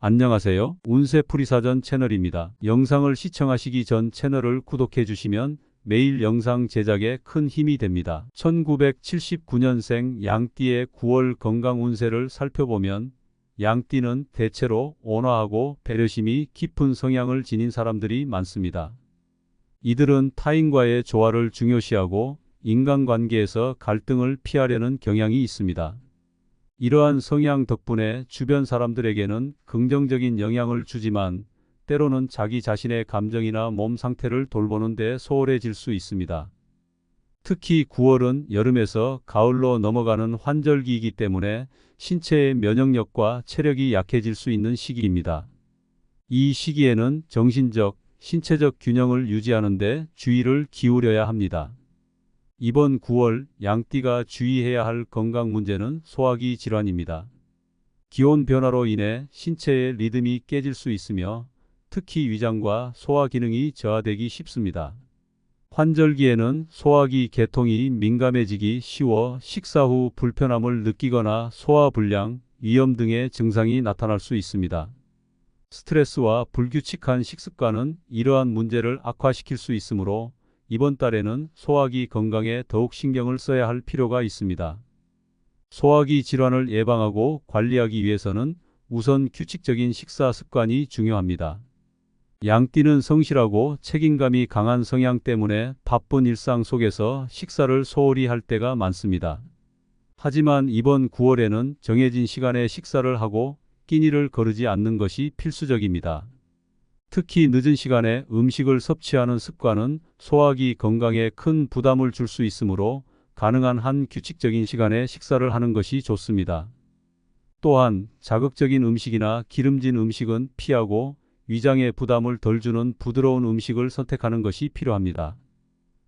안녕하세요. 운세풀이사전 채널입니다. 영상을 시청하시기 전 채널을 구독해 주시면 매일 영상 제작에 큰 힘이 됩니다. 1979년생 양띠의 9월 건강 운세를 살펴보면 양띠는 대체로 온화하고 배려심이 깊은 성향을 지닌 사람들이 많습니다. 이들은 타인과의 조화를 중요시하고 인간관계에서 갈등을 피하려는 경향이 있습니다. 이러한 성향 덕분에 주변 사람들에게는 긍정적인 영향을 주지만 때로는 자기 자신의 감정이나 몸 상태를 돌보는 데 소홀해질 수 있습니다. 특히 9월은 여름에서 가을로 넘어가는 환절기이기 때문에 신체의 면역력과 체력이 약해질 수 있는 시기입니다. 이 시기에는 정신적, 신체적 균형을 유지하는 데 주의를 기울여야 합니다. 이번 9월 양띠가 주의해야 할 건강 문제는 소화기 질환입니다. 기온 변화로 인해 신체의 리듬이 깨질 수 있으며 특히 위장과 소화 기능이 저하되기 쉽습니다. 환절기에는 소화기 계통이 민감해지기 쉬워 식사 후 불편함을 느끼거나 소화불량, 위염 등의 증상이 나타날 수 있습니다. 스트레스와 불규칙한 식습관은 이러한 문제를 악화시킬 수 있으므로 이번 달에는 소화기 건강에 더욱 신경을 써야 할 필요가 있습니다. 소화기 질환을 예방하고 관리하기 위해서는 우선 규칙적인 식사 습관이 중요합니다. 양띠는 성실하고 책임감이 강한 성향 때문에 바쁜 일상 속에서 식사를 소홀히 할 때가 많습니다. 하지만 이번 9월에는 정해진 시간에 식사를 하고 끼니를 거르지 않는 것이 필수적입니다. 특히 늦은 시간에 음식을 섭취하는 습관은 소화기 건강에 큰 부담을 줄 수 있으므로 가능한 한 규칙적인 시간에 식사를 하는 것이 좋습니다. 또한 자극적인 음식이나 기름진 음식은 피하고 위장에 부담을 덜 주는 부드러운 음식을 선택하는 것이 필요합니다.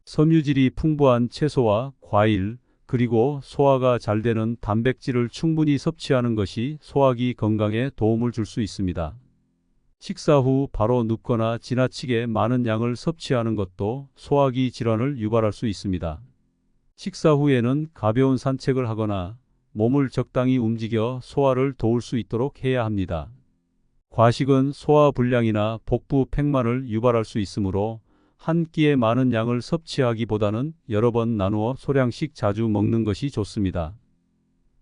섬유질이 풍부한 채소와 과일, 그리고 소화가 잘 되는 단백질을 충분히 섭취하는 것이 소화기 건강에 도움을 줄 수 있습니다. 식사 후 바로 눕거나 지나치게 많은 양을 섭취하는 것도 소화기 질환을 유발할 수 있습니다. 식사 후에는 가벼운 산책을 하거나 몸을 적당히 움직여 소화를 도울 수 있도록 해야 합니다. 과식은 소화불량이나 복부 팽만을 유발할 수 있으므로 한 끼에 많은 양을 섭취하기보다는 여러 번 나누어 소량씩 자주 먹는 것이 좋습니다.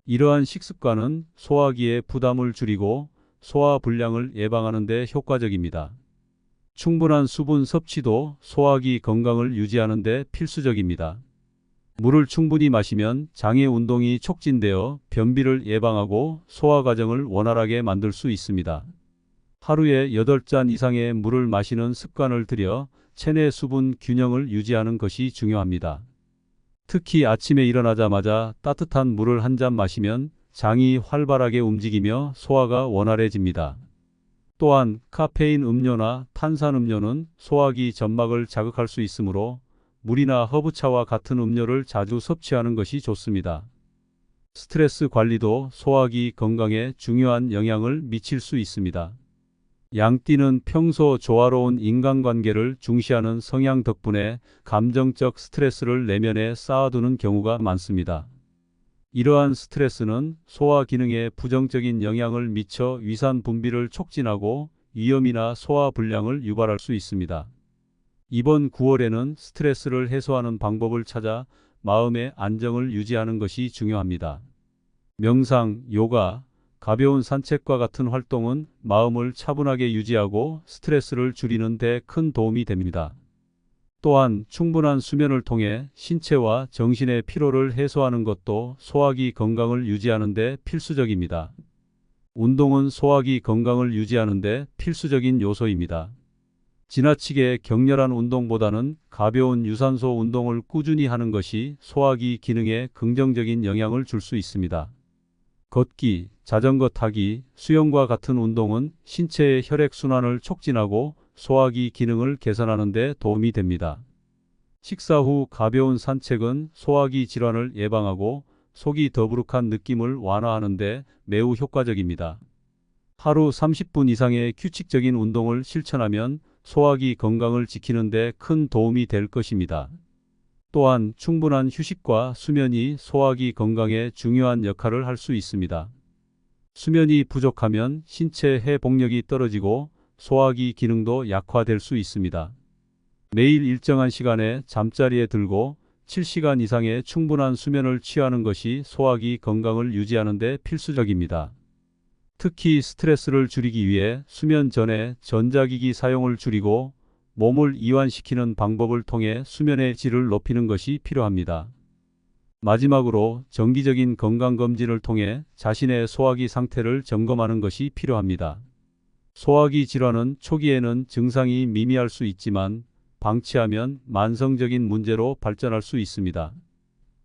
이러한 식습관은 소화기의 부담을 줄이고 소화불량을 예방하는 데 효과적입니다. 충분한 수분 섭취도 소화기 건강을 유지하는 데 필수적입니다. 물을 충분히 마시면 장의 운동이 촉진되어 변비를 예방하고 소화 과정을 원활하게 만들 수 있습니다. 하루에 8잔 이상의 물을 마시는 습관을 들여 체내 수분 균형을 유지하는 것이 중요합니다. 특히 아침에 일어나자마자 따뜻한 물을 한 잔 마시면 장이 활발하게 움직이며 소화가 원활해집니다. 또한 카페인 음료나 탄산음료는 소화기 점막을 자극할 수 있으므로 물이나 허브차와 같은 음료를 자주 섭취하는 것이 좋습니다. 스트레스 관리도 소화기 건강에 중요한 영향을 미칠 수 있습니다. 양띠는 평소 조화로운 인간관계를 중시하는 성향 덕분에 감정적 스트레스를 내면에 쌓아두는 경우가 많습니다. 이러한 스트레스는 소화 기능에 부정적인 영향을 미쳐 위산 분비를 촉진하고 위염이나 소화 불량을 유발할 수 있습니다. 이번 9월에는 스트레스를 해소하는 방법을 찾아 마음의 안정을 유지하는 것이 중요합니다. 명상, 요가, 가벼운 산책과 같은 활동은 마음을 차분하게 유지하고 스트레스를 줄이는 데 큰 도움이 됩니다. 또한 충분한 수면을 통해 신체와 정신의 피로를 해소하는 것도 소화기 건강을 유지하는 데 필수적입니다. 운동은 소화기 건강을 유지하는 데 필수적인 요소입니다. 지나치게 격렬한 운동보다는 가벼운 유산소 운동을 꾸준히 하는 것이 소화기 기능에 긍정적인 영향을 줄 수 있습니다. 걷기, 자전거 타기, 수영과 같은 운동은 신체의 혈액순환을 촉진하고 소화기 기능을 개선하는 데 도움이 됩니다. 식사 후 가벼운 산책은 소화기 질환을 예방하고 속이 더부룩한 느낌을 완화하는 데 매우 효과적입니다. 하루 30분 이상의 규칙적인 운동을 실천하면 소화기 건강을 지키는 데 큰 도움이 될 것입니다. 또한 충분한 휴식과 수면이 소화기 건강에 중요한 역할을 할 수 있습니다. 수면이 부족하면 신체 회복력이 떨어지고 소화기 기능도 약화될 수 있습니다. 매일 일정한 시간에 잠자리에 들고 7시간 이상의 충분한 수면을 취하는 것이 소화기 건강을 유지하는 데 필수적입니다. 특히 스트레스를 줄이기 위해 수면 전에 전자기기 사용을 줄이고 몸을 이완시키는 방법을 통해 수면의 질을 높이는 것이 필요합니다. 마지막으로 정기적인 건강검진을 통해 자신의 소화기 상태를 점검하는 것이 필요합니다. 소화기 질환은 초기에는 증상이 미미할 수 있지만 방치하면 만성적인 문제로 발전할 수 있습니다.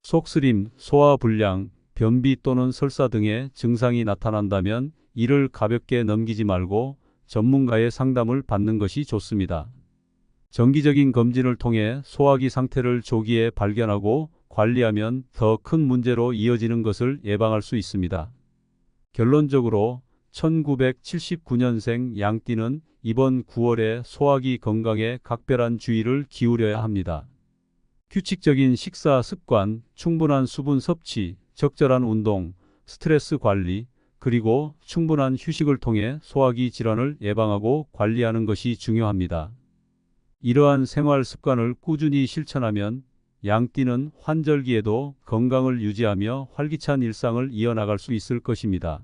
속쓰림, 소화불량, 변비 또는 설사 등의 증상이 나타난다면 이를 가볍게 넘기지 말고 전문가의 상담을 받는 것이 좋습니다. 정기적인 검진을 통해 소화기 상태를 조기에 발견하고 관리하면 더 큰 문제로 이어지는 것을 예방할 수 있습니다. 결론적으로 1979년생 양띠는 이번 9월에 소화기 건강에 각별한 주의를 기울여야 합니다. 규칙적인 식사 습관, 충분한 수분 섭취, 적절한 운동, 스트레스 관리, 그리고 충분한 휴식을 통해 소화기 질환을 예방하고 관리하는 것이 중요합니다. 이러한 생활 습관을 꾸준히 실천하면 양띠는 환절기에도 건강을 유지하며 활기찬 일상을 이어나갈 수 있을 것입니다.